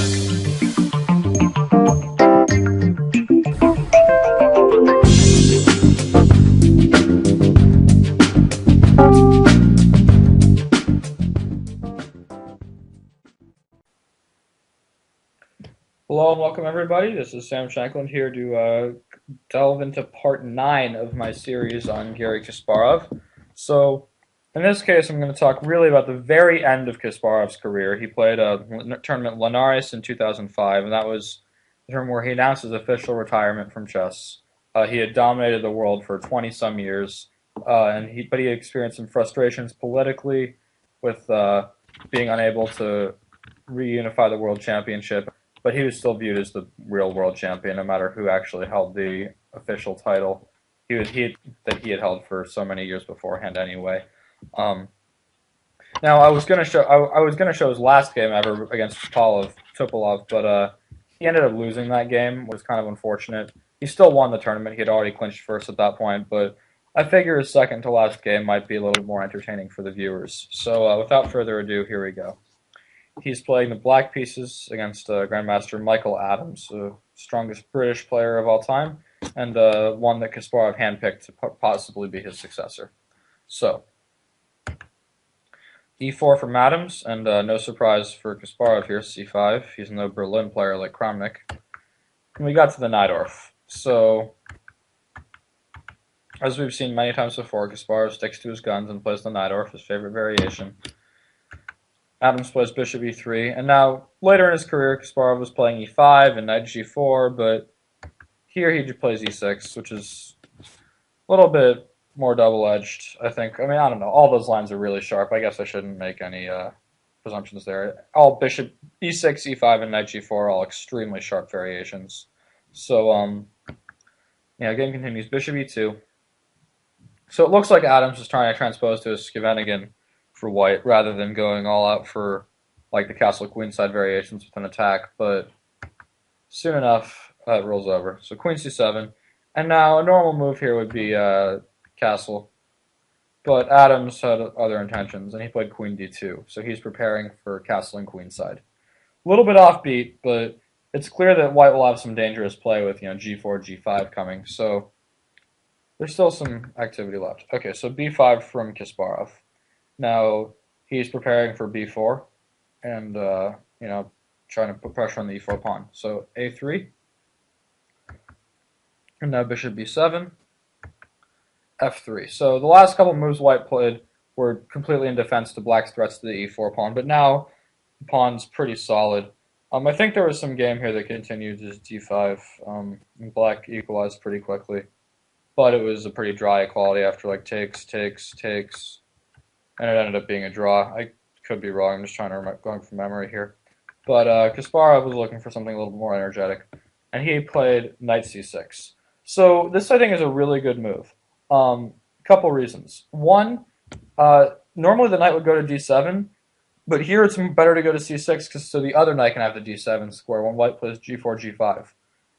Hello and welcome everybody. This is Sam Shankland here to delve into part 9 of my series on Garry Kasparov. So, in this case, I'm going to talk really about the very end of Kasparov's career. He played a tournament Linares in 2005, and that was the tournament where he announced his official retirement from chess. He had dominated the world for 20 some years, but he experienced some frustrations politically with being unable to reunify the world championship. But he was still viewed as the real world champion, no matter who actually held the official title. That he had held for so many years beforehand, anyway. Now I was gonna show his last game ever against Topalov, but he ended up losing that game, which was kind of unfortunate. He still won the tournament. He had already clinched first at that point, but I figure his second to last game might be a little bit more entertaining for the viewers. So without further ado, here we go. He's playing the black pieces against Grandmaster Michael Adams, the strongest British player of all time, and one that Kasparov handpicked to possibly be his successor. So, e4 from Adams, and no surprise for Kasparov here, c5. He's no Berlin player like Kramnik. And we got to the Najdorf. So, as we've seen many times before, Kasparov sticks to his guns and plays the Najdorf, his favorite variation. Adams plays bishop e3, and now later in his career, Kasparov was playing e5 and knight g4, but here he plays e6, which is a little bit more double-edged, I think. I mean, I don't know. All those lines are really sharp. I guess I shouldn't make any presumptions there. All bishop e6, e5, and knight g4 are all extremely sharp variations. So, yeah, game continues. Bishop e2. So it looks like Adams is trying to transpose to his Scheveningen for white, rather than going all out for like the castle queenside variations with an attack, but soon enough it rolls over. So queen c7, and now a normal move here would be castle, but Adams had other intentions, and he played queen d2, so he's preparing for castling queenside. A little bit offbeat, but it's clear that white will have some dangerous play with g4, g5 coming, so there's still some activity left. Okay, so b5 from Kasparov. Now he's preparing for b4, and trying to put pressure on the e4 pawn. So a3, and now bishop b7, f3. So the last couple moves white played were completely in defense to black's threats to the e4 pawn, but now the pawn's pretty solid. I think there was some game here that continued as d5, and black equalized pretty quickly, but it was a pretty dry equality after like takes, and it ended up being a draw. I could be wrong. I'm just going from memory here. But Kasparov was looking for something a little more energetic, and he played knight c6. So this, I think, is a really good move. Couple reasons. One, normally the knight would go to d7, but here it's better to go to c6 because so the other knight can have the d7 square when white plays g4, g5.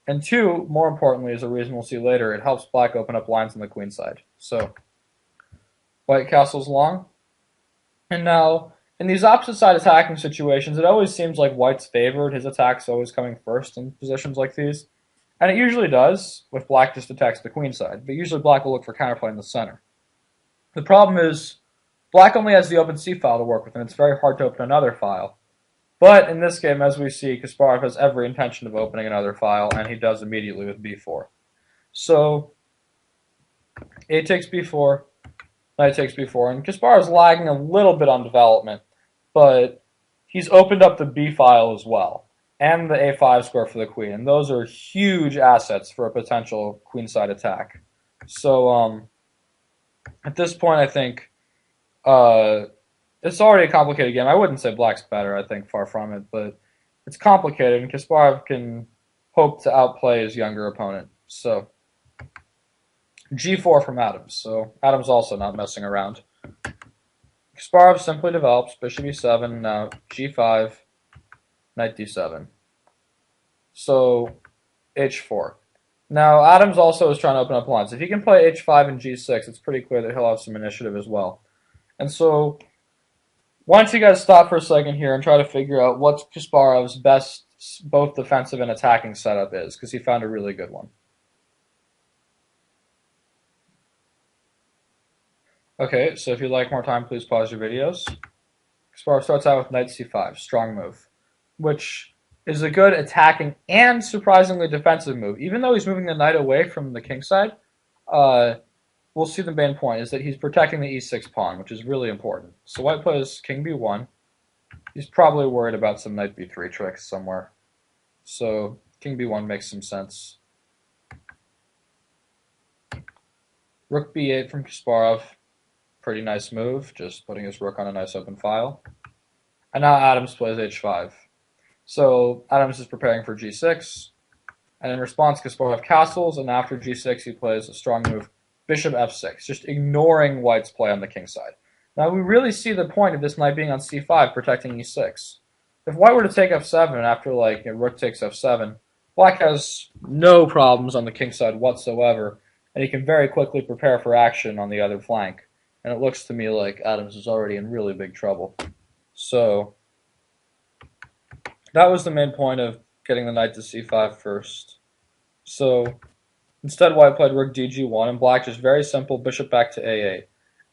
And two, more importantly, is a reason we'll see later, it helps black open up lines on the queen side. So white castles long. And now, in these opposite side attacking situations, it always seems like white's favored. His attack's always coming first in positions like these. And it usually does, if black just attacks the queen side. But usually black will look for counterplay in the center. The problem is, black only has the open c file to work with, and it's very hard to open another file. But in this game, as we see, Kasparov has every intention of opening another file, and he does immediately with b4. So, a takes b4. Knight takes b4, and Kasparov's lagging a little bit on development, but he's opened up the b file as well, and the a5 square for the queen, and those are huge assets for a potential queenside attack. So at this point, I think it's already a complicated game. I wouldn't say black's better, I think, far from it, but it's complicated, and Kasparov can hope to outplay his younger opponent. So g4 from Adams. So Adams also not messing around. Kasparov simply develops bishop e7, now g5, knight d7. So h4. Now Adams also is trying to open up lines. If he can play h5 and g6, it's pretty clear that he'll have some initiative as well. And so why don't you guys stop for a second here and try to figure out what's Kasparov's best both defensive and attacking setup is, because he found a really good one. Okay, so if you'd like more time, please pause your videos. Kasparov starts out with knight c5, strong move, which is a good attacking and surprisingly defensive move. Even though he's moving the knight away from the king side, we'll see the main point is that he's protecting the e6 pawn, which is really important. So white plays king b1. He's probably worried about some knight b3 tricks somewhere. So king b1 makes some sense. Rook b8 from Kasparov. Pretty nice move, just putting his rook on a nice open file. And now Adams plays h5. So Adams is preparing for g6. And in response, Kasparov castles, and after g6 he plays a strong move, bishop f6, just ignoring white's play on the king side. Now we really see the point of this knight being on c5, protecting e6. If white were to take f7 after rook takes f7, black has no problems on the king side whatsoever, and he can very quickly prepare for action on the other flank. And it looks to me like Adams is already in really big trouble. So that was the main point of getting the knight to c5 first. So instead white played rook dg1, and black just very simple bishop back to a8.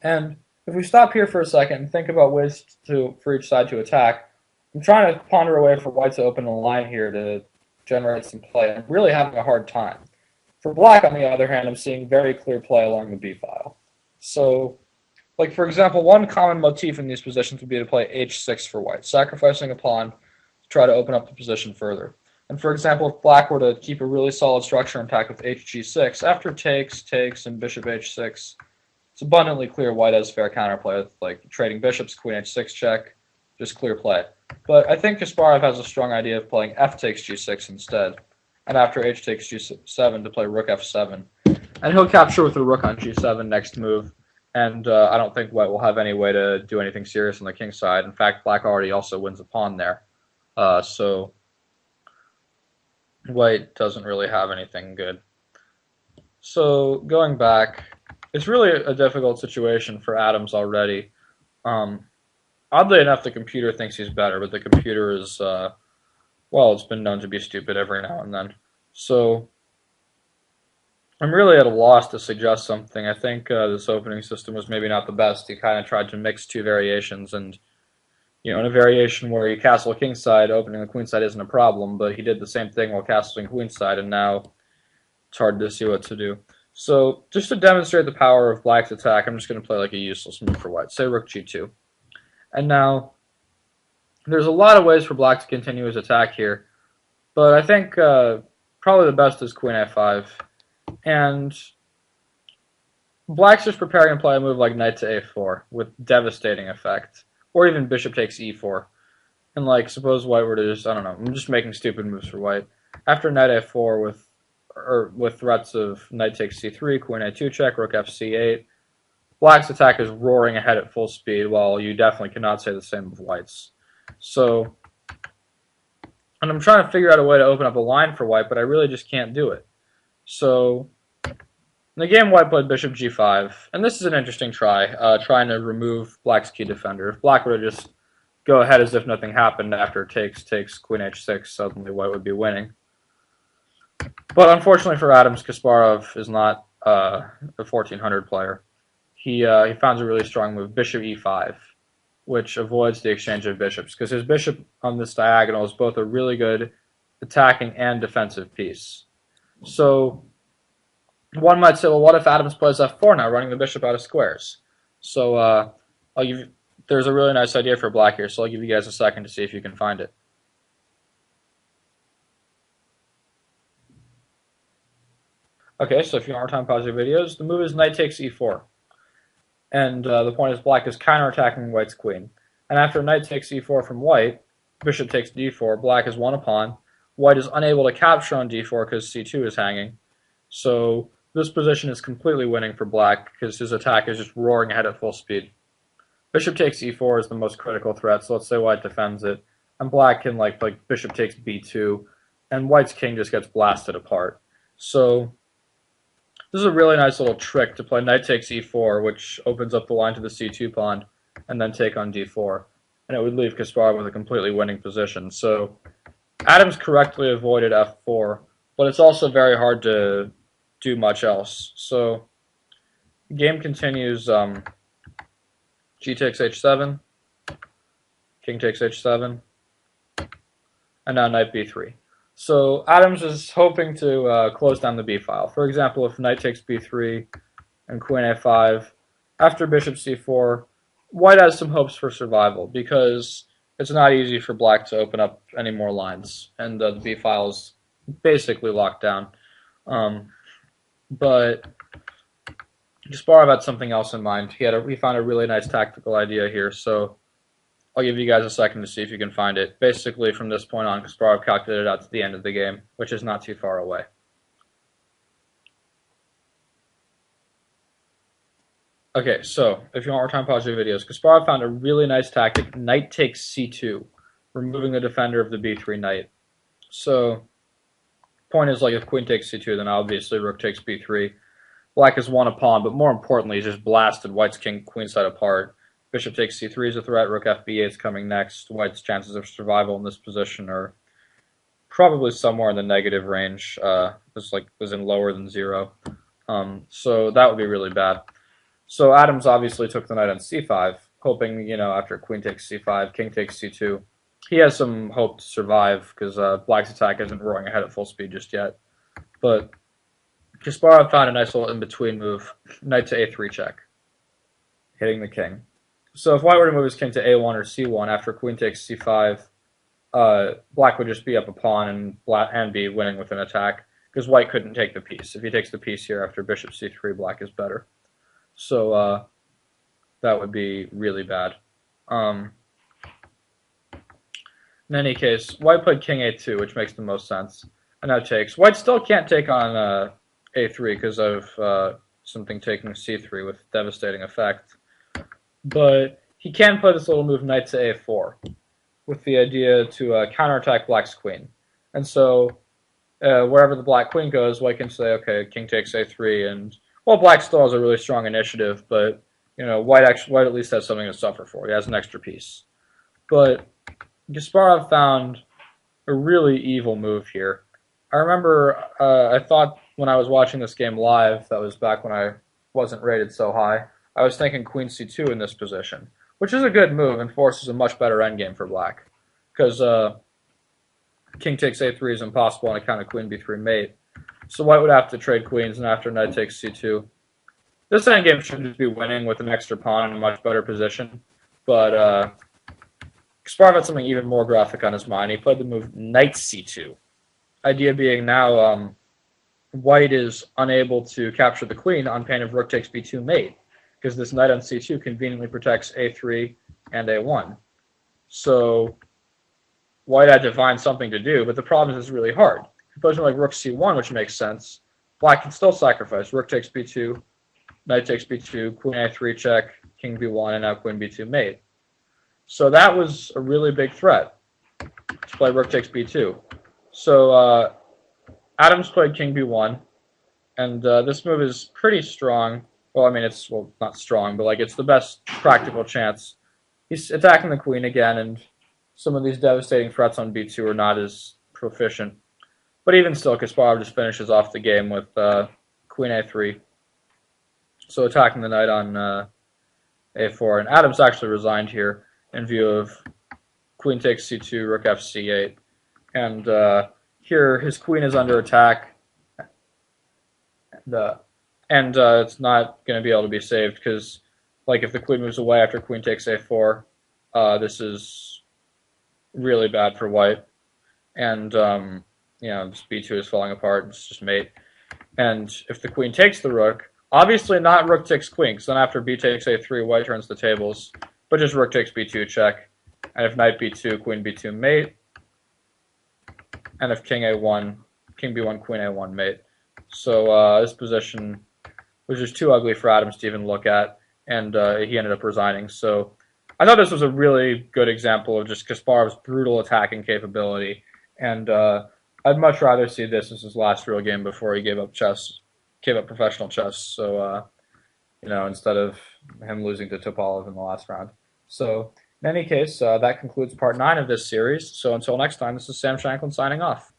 And if we stop here for a second and think about ways for each side to attack, I'm trying to ponder a way for white to open a line here to generate some play. I'm really having a hard time. For black, on the other hand, I'm seeing very clear play along the b file. So, for example, one common motif in these positions would be to play h6 for white, sacrificing a pawn to try to open up the position further. And for example, if black were to keep a really solid structure intact with hg6, after takes, and bishop h6, it's abundantly clear white has fair counterplay with trading bishops, queen h6 check, just clear play. But I think Kasparov has a strong idea of playing f takes g6 instead, and after h takes g7 to play rook f7. And he'll capture with the rook on g7 next move, and I don't think white will have any way to do anything serious on the king side. In fact, black already also wins a pawn there. So white doesn't really have anything good. So going back, it's really a difficult situation for Adams already. Oddly enough, the computer thinks he's better, but the computer is, well, it's been known to be stupid every now and then. So I'm really at a loss to suggest something. I think this opening system was maybe not the best. He kind of tried to mix two variations, and in a variation where you castle kingside, opening the queenside isn't a problem, but he did the same thing while castling queenside, and now it's hard to see what to do. So just to demonstrate the power of black's attack, I'm just going to play a useless move for white, say rook g2. And now there's a lot of ways for black to continue his attack here, but I think probably the best is queen a5. And black's just preparing to play a move like knight to a4 with devastating effect, or even bishop takes e4. And suppose white were to just, I don't know, I'm just making stupid moves for white. After knight a4 with threats of knight takes c3, queen a2 check, rook fc8, black's attack is roaring ahead at full speed, while you definitely cannot say the same of white's. So, and I'm trying to figure out a way to open up a line for white, but I really just can't do it. So, in the game, white played bishop g5, and this is an interesting try, trying to remove black's key defender. If black were to just go ahead as if nothing happened after takes, queen h6, suddenly white would be winning. But unfortunately for Adams, Kasparov is not a 1400 player. He found a really strong move, bishop e5, which avoids the exchange of bishops, because his bishop on this diagonal is both a really good attacking and defensive piece. So one might say, well, what if Adams plays f4 now, running the bishop out of squares? So there's a really nice idea for black here, so I'll give you guys a second to see if you can find it. Okay, so if you want more time, pause your videos. The move is knight takes e4. And the point is black is counterattacking white's queen. And after knight takes e4 from white, bishop takes d4, black has won a pawn. White is unable to capture on d4 because c2 is hanging. So this position is completely winning for black because his attack is just roaring ahead at full speed. Bishop takes e4 is the most critical threat, so let's say white defends it. And black can like bishop takes b2, and white's king just gets blasted apart. So this is a really nice little trick to play knight takes e4, which opens up the line to the c2 pawn, and then take on d4. And it would leave Kasparov with a completely winning position. So Adams correctly avoided f4, but it's also very hard to do much else. So the game continues. G takes h7, king takes h7, and now knight b3. So Adams is hoping to close down the b file. For example, if knight takes b3 and queen a5, after bishop c4, white has some hopes for survival because it's not easy for black to open up any more lines, and the b file is basically locked down. But Kasparov had something else in mind. He found a really nice tactical idea here, so I'll give you guys a second to see if you can find it. Basically, from this point on, Kasparov calculated out to the end of the game, which is not too far away. Okay, so if you want more time, pause your videos. Kasparov found a really nice tactic, knight takes c2, removing the defender of the b3 knight. So, point is, like, if queen takes c2, then obviously rook takes b3. Black has won a pawn, but more importantly, he's just blasted white's queen side apart. Bishop takes c3 is a threat, rook fb8 is coming next. White's chances of survival in this position are probably somewhere in the negative range. Was in lower than 0. So that would be really bad. So Adams obviously took the knight on c5, hoping, after queen takes c5, king takes c2. He has some hope to survive because black's attack isn't roaring ahead at full speed just yet. But Kasparov found a nice little in-between move, knight to a3 check, hitting the king. So if white were to move his king to a1 or c1 after queen takes c5, black would just be up a pawn and be winning with an attack because white couldn't take the piece. If he takes the piece here after bishop c3, black is better. So that would be really bad. In any case, white played king a2, which makes the most sense, and now takes. White still can't take on a3 because of something taking c3 with devastating effect. But he can play this little move knight to a4 with the idea to counterattack black's queen. And so wherever the black queen goes, white can say, okay, king takes a3, and black still has a really strong initiative, but white at least has something to suffer for. He has an extra piece. But Kasparov found a really evil move here. I remember I thought when I was watching this game live, that was back when I wasn't rated so high, I was thinking queen c2 in this position, which is a good move and forces a much better endgame for black. Because king takes a3 is impossible on account of queen b3 mate. So white would have to trade queens, and after knight takes c2. This endgame should just be winning with an extra pawn in a much better position. But Kasparov had something even more graphic on his mind. He played the move knight c2. Idea being now white is unable to capture the queen on pain of rook takes b2 mate, because this knight on c2 conveniently protects a3 and a1. So white had to find something to do, but the problem is it's really hard. Supposing like rook c1, which makes sense, black can still sacrifice. Rook takes b2, knight takes b2, queen a3 check, king b1, and now queen b2 mate. So that was a really big threat to play rook takes b2. So Adams played king b1, and this move is pretty strong. Well, I mean, it's not strong, but it's the best practical chance. He's attacking the queen again, and some of these devastating threats on b2 are not as proficient. But even still, Kasparov just finishes off the game with queen a3. So attacking the knight on a4, and Adams actually resigned here in view of queen takes c2, rook fc8, and here his queen is under attack, and it's not going to be able to be saved because, if the queen moves away after queen takes a4, this is really bad for white, and this b2 is falling apart. It's just mate, and if the queen takes the rook, obviously not rook takes queen, because then after b takes a3, white turns the tables, but just rook takes b2 check, and if knight b2, queen b2 mate, and if king a1, king b1, queen a1 mate. So this position was just too ugly for Adams to even look at, and he ended up resigning. So I thought this was a really good example of just Kasparov's brutal attacking capability, and I'd much rather see this as his last real game before he gave up professional chess. So instead of him losing to Topalov in the last round. So In any case, that concludes part 9 of this series. So until next time, this is Sam Shanklin signing off.